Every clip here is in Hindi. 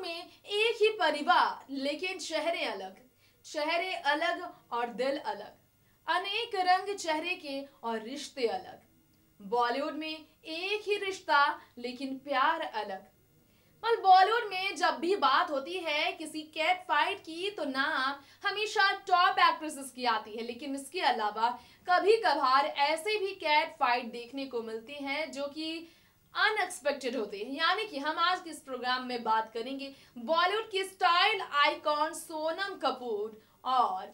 में एक ही परिवार लेकिन चेहरे अलग और दिल अलग, अनेक रंग चेहरे के और रिश्ते अलग। बॉलीवुड में एक ही रिश्ता लेकिन प्यार अलग। और बॉलीवुड में जब भी बात होती है किसी कैट फाइट की तो नाम हमेशा टॉप एक्ट्रेसेस की आती है, लेकिन इसके अलावा कभी कभार ऐसे भी कैट फाइट देखने को मिलते हैं जो कि अनएक्सपेक्टेड होते हैं। यानी कि हम आज के इस प्रोग्राम में बात करेंगे बॉलीवुड की स्टाइल आइकॉन सोनम कपूर और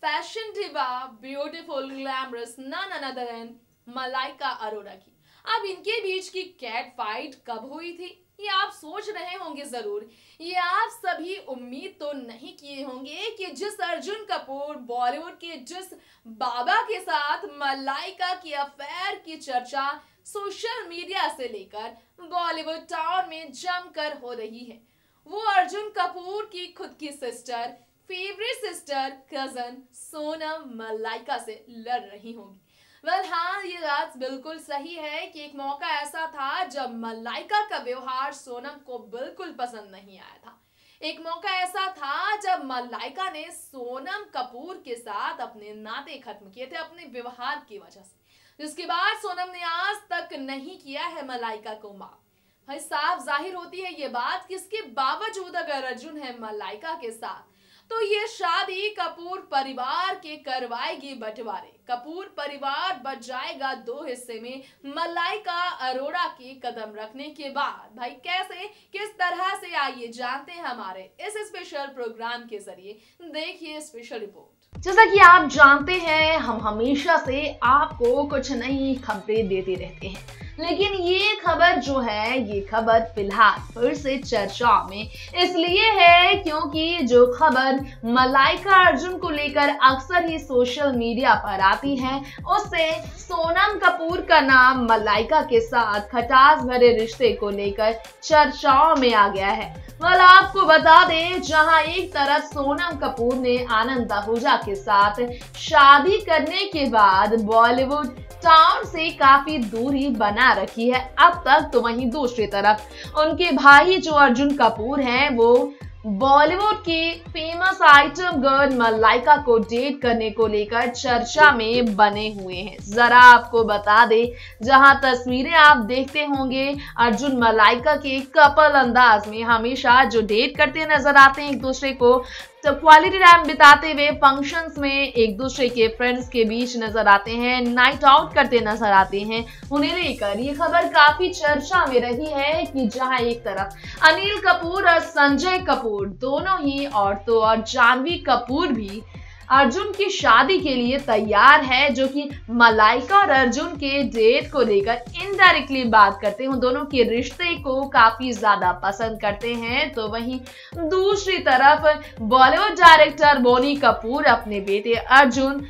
fashion diva beautiful glamorous none other than Malaika Arora की। अब इनके बीच की कैट फाइट कब हुई थी ये आप सोच रहे होंगे जरूर। ये आप सभी उम्मीद तो नहीं किए होंगे कि जिस अर्जुन कपूर बॉलीवुड के जिस बाबा के साथ मलाइका की अफेयर की चर्चा सोशल मीडिया से लेकर बॉलीवुड टाउन में जमकर हो रही है, वो अर्जुन कपूर की खुद की sister, favourite sister, cousin Sonam Malaika से लड़ रही होंगी। हाँ, ये बात बिल्कुल सही है कि एक मौका ऐसा था जब मलाइका का व्यवहार सोनम को बिल्कुल पसंद नहीं आया था। एक मौका ऐसा था जब मलाइका ने सोनम कपूर के साथ अपने नाते खत्म किए थे अपने व्यवहार की वजह से, जिसके बाद सोनम ने आज तक नहीं किया है मलाइका को माफ। भाई साफ जाहिर होती है ये बात कि इसके बावजूद अगर अर्जुन है मलाइका के साथ तो ये शादी कपूर परिवार के करवाएगी बंटवारे। कपूर परिवार बच जाएगा दो हिस्से में मलाइका अरोड़ा के कदम रखने के बाद। भाई कैसे, किस तरह से, आइए जानते हैं हमारे इस स्पेशल प्रोग्राम के जरिए। देखिए स्पेशल रिपोर्ट। जैसा कि आप जानते हैं हम हमेशा से आपको कुछ नई खबरें देते रहते हैं, लेकिन ये खबर जो है ये खबर फिलहाल फिर से चर्चा में इसलिए है क्योंकि जो खबर मलाइका अर्जुन को लेकर अक्सर ही सोशल मीडिया पर आती है उससे सोनम कपूर का नाम मलाइका के साथ खटास भरे रिश्ते को लेकर चर्चाओं में आ गया है। आपको बता दें, जहां एक तरफ सोनम कपूर ने आनंद आहूजा के साथ शादी करने के बाद बॉलीवुड टाउन से काफी दूरी बना रखी है अब तक, तो वहीं दूसरी तरफ उनके भाई जो अर्जुन कपूर हैं वो बॉलीवुड की फेमस आइटम गर्ल मलाइका को डेट करने को लेकर चर्चा में बने हुए हैं। जरा आपको बता दे, जहां तस्वीरें आप देखते होंगे अर्जुन मलाइका के कपल अंदाज में हमेशा जो डेट करते नजर आते हैं एक दूसरे को, तो क्वालिटी टाइम बिताते हुए फंक्शंस में एक दूसरे के फ्रेंड्स के बीच नजर आते हैं, नाइट आउट करते नजर आते हैं, उन्हें लेकर ये खबर काफी चर्चा में रही है कि जहां एक तरफ अनिल कपूर और संजय कपूर दोनों ही औरतों और जानवी कपूर भी अर्जुन की शादी के लिए तैयार है, जो कि मलाइका और अर्जुन के डेट को लेकर इनडायरेक्टली बात करते हैं, दोनों के रिश्ते को काफी ज्यादा पसंद करते हैं। तो वहीं दूसरी तरफ बॉलीवुड डायरेक्टर बोनी कपूर अपने बेटे अर्जुन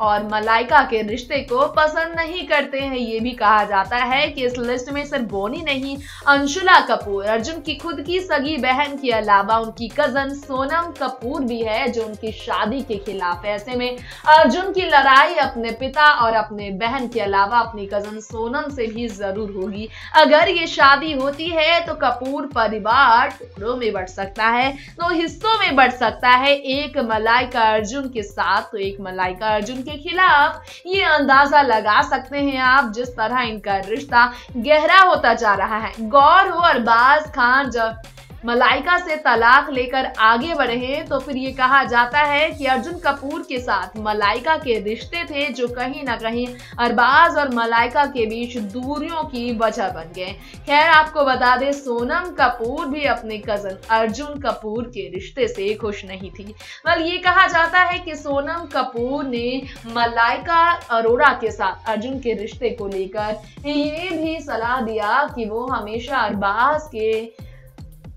और मलाइका के रिश्ते को पसंद नहीं करते हैं। ये भी कहा जाता है कि इस लिस्ट में सिर्फ बोनी नहीं, अंशुला कपूर, अर्जुन की खुद की सगी बहन के अलावा उनकी कजन सोनम कपूर भी है जो उनकी शादी के खिलाफ है। ऐसे में अर्जुन की लड़ाई अपने पिता और अपने बहन के अलावा अपनी कजन सोनम से भी जरूर होगी। अगर ये शादी होती है तो कपूर परिवार टुकड़ों में बढ़ सकता है, दो हिस्सों में बढ़ सकता है, एक मलाइका अर्जुन के साथ तो एक मलाइका अर्जुन के खिलाफ। ये अंदाजा लगा सकते हैं आप जिस तरह इनका रिश्ता गहरा होता जा रहा है। गौर हो अरबाज खान जब मलाइका से तलाक लेकर आगे बढ़े हैं तो फिर ये कहा जाता है कि अर्जुन कपूर के साथ मलाइका के रिश्ते थे जो कहीं ना कहीं अरबाज और मलाइका के बीच दूरियों की वजह बन गए। खैर आपको बता दें, सोनम कपूर भी अपने कजन अर्जुन कपूर के रिश्ते से खुश नहीं थी। ये कहा जाता है कि सोनम कपूर ने मलाइका अरोड़ा के साथ अर्जुन के रिश्ते को लेकर ये भी सलाह दिया कि वो हमेशा अरबाज के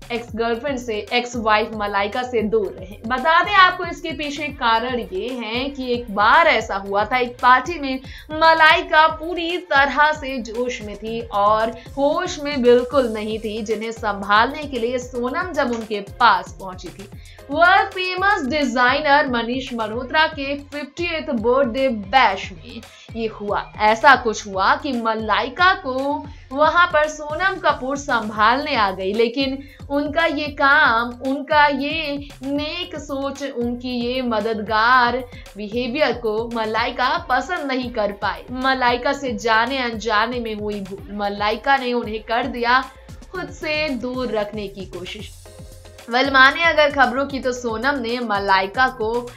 एक्स गर्लफ्रेंड से, एक्स वाइफ मलाइका से दूर रहे। बता दें आपको इसके पीछे कारण ये है कि एक बार ऐसा हुआ था, एक पार्टी में मलाइका पूरी तरह से जोश में थी और होश में बिल्कुल नहीं थी, जिन्हें संभालने के लिए सोनम जब उनके पास पहुंची थी। World famous designer Manish Malhotra के 50th बर्थडे बैश में ये हुआ। ऐसा कुछ हुआ कि मलाइका को वहां पर सोनम कपूर संभालने आ गई, लेकिन उनका ये काम, उनका ये नेक सोच, उनकी ये मददगार बिहेवियर को मलाइका पसंद नहीं कर पाई। मलाइका से जाने अनजाने में हुई भूल, मलाइका ने उन्हें कर दिया खुद से दूर रखने की कोशिश। माने अगर खबरों की तो सोनम ने मलाइका को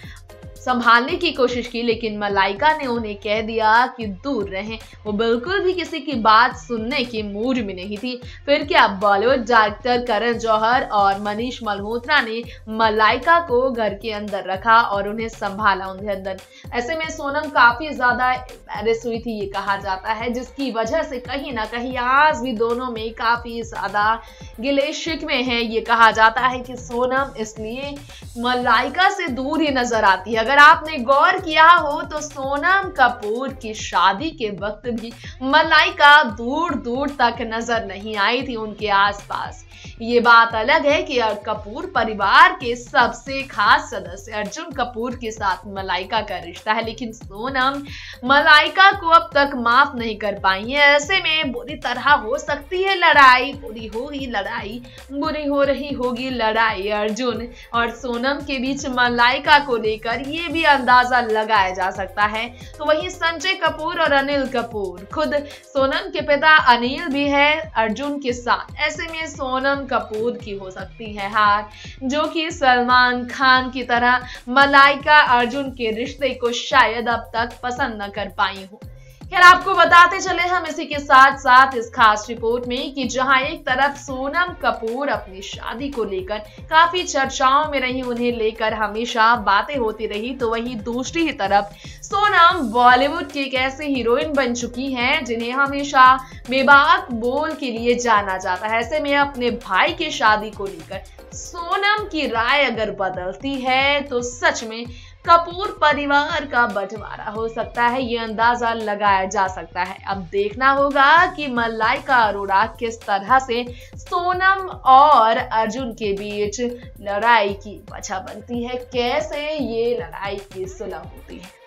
संभालने की कोशिश की, लेकिन मलाइका ने उन्हें कह दिया कि दूर रहें। वो बिल्कुल भी किसी की बात सुनने की मूड में नहीं थी। फिर क्या, बॉलीवुड डायरेक्टर करण जौहर और मनीष मल्होत्रा ने मलाइका को घर के अंदर रखा और उन्हें संभाला उनके अंदर। ऐसे में सोनम काफी ज्यादा एम्बैरेस हुई थी, ये कहा जाता है, जिसकी वजह से कहीं ना कहीं आज भी दोनों में काफी ज्यादा गिले शिकवे हैं। ये कहा जाता है कि सोनम इसलिए मलाइका से दूर ही नजर आती है। अगर आपने गौर किया हो तो सोनम कपूर की शादी के वक्त भी मलाइका दूर दूर तक नजर नहीं आई थी उनके आसपास। ये बात अलग है कि कपूर परिवार के सबसे खास सदस्य अर्जुन कपूर के साथ मलाइका का रिश्ता है, लेकिन सोनम मलाइका को अब तक माफ नहीं कर पाई है। ऐसे में बुरी तरह हो सकती है लड़ाई, बुरी होगी लड़ाई, बुरी हो रही होगी लड़ाई अर्जुन और सोनम के बीच मलाइका को लेकर, ये भी अंदाजा लगाया जा सकता है। तो वहीं संजय कपूर और अनिल कपूर, खुद सोनम के पिता अनिल भी है अर्जुन के साथ। ऐसे में सोनम कपूर की हो सकती है हार, जो कि सलमान खान की तरह मलाइका अर्जुन के रिश्ते को शायद अब तक पसंद न कर पाई हो। खैर, आपको बताते चले हम इसी के साथ साथ इस खास रिपोर्ट में कि जहां एक तरफ सोनम कपूर अपनी शादी को लेकर काफी चर्चाओं में रही, उन्हें लेकर हमेशा बातें होती रही, तो वहीं दूसरी ही तरफ सोनम बॉलीवुड की एक ऐसी हीरोइन बन चुकी हैं जिन्हें हमेशा बेबाक बोल के लिए जाना जाता है। ऐसे में अपने भाई की शादी को लेकर सोनम की राय अगर बदलती है तो सच में कपूर परिवार का बंटवारा हो सकता है, ये अंदाजा लगाया जा सकता है। अब देखना होगा कि मलाइका अरोड़ा किस तरह से सोनम और अर्जुन के बीच लड़ाई की वजह बनती है, कैसे ये लड़ाई की सुलह होती है।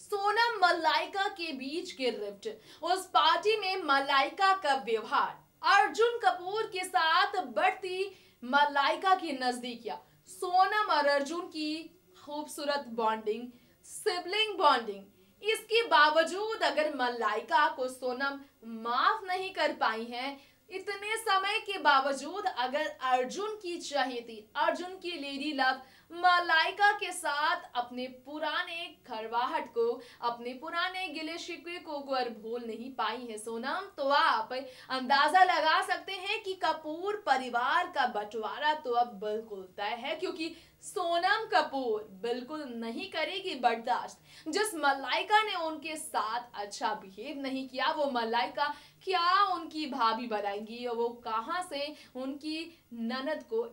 सोनम मलाइका के बीच के रिफ्ट, उस पार्टी में मलाइका का व्यवहार, अर्जुन कपूर के साथ बढ़ती मलाइका की नजदीकियां, सोनम और अर्जुन की खूबसूरत बॉन्डिंग, सिबलिंग बॉन्डिंग, इसके बावजूद अगर मलाइका को सोनम माफ नहीं कर पाई है, इतने समय के बावजूद अगर अर्जुन की चाहिए, अर्जुन की लेडी लव मलाइका के साथ अपने पुराने खरवाहट को, अपने पुराने गिले शिकवे को अगर भूल नहीं पाई है सोनम, तो आप अंदाजा लगा सकते हैं कि कपूर परिवार का बंटवारा तो अब बिल्कुल तय है, क्योंकि सोनम कपूर बिल्कुल नहीं करेगी बर्दाश्त। जिस मलाइका ने उनके साथ अच्छा बिहेव नहीं किया, वो मलाइका क्या उनकी भाभी बनाएंगी, वो कहां से उनकी ननद को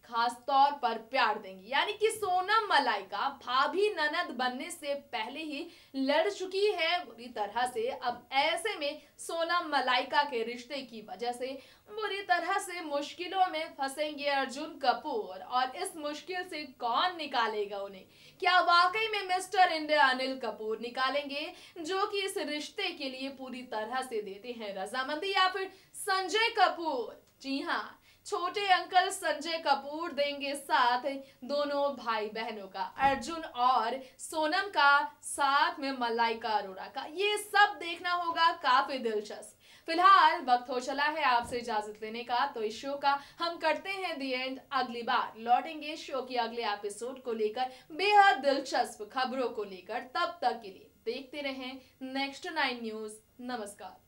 खास तौर पर प्यार देंगी। यानी कि सोनम मलाइका भाभी ननद बनने से पहले ही लड़ चुकी है बुरी तरह से। अब ऐसे में सोनम मलाइका के रिश्ते की वजह से बुरी तरह से मुश्किलों में फंसेंगे अर्जुन कपूर, और इस मुश्किल से कौन निकालेगा उन्हें? क्या वाकई में मिस्टर इंडिया अनिल कपूर निकालेंगे, जो कि इस रिश्ते के लिए पूरी तरह से देते हैं रजामंदी, या फिर संजय कपूर, जी हाँ, छोटे अंकल संजय कपूर देंगे साथ दोनों भाई बहनों का, अर्जुन और सोनम का, साथ में मलाइका अरोड़ा का? ये सब देखना होगा, काफी दिलचस्प। फिलहाल वक्त हो चला है आपसे इजाजत लेने का, तो इस शो का हम करते हैं दी एंड। अगली बार लौटेंगे शो के अगले एपिसोड को लेकर, बेहद दिलचस्प खबरों को लेकर। तब तक के लिए देखते रहें नेक्स्ट 9 न्यूज। नमस्कार।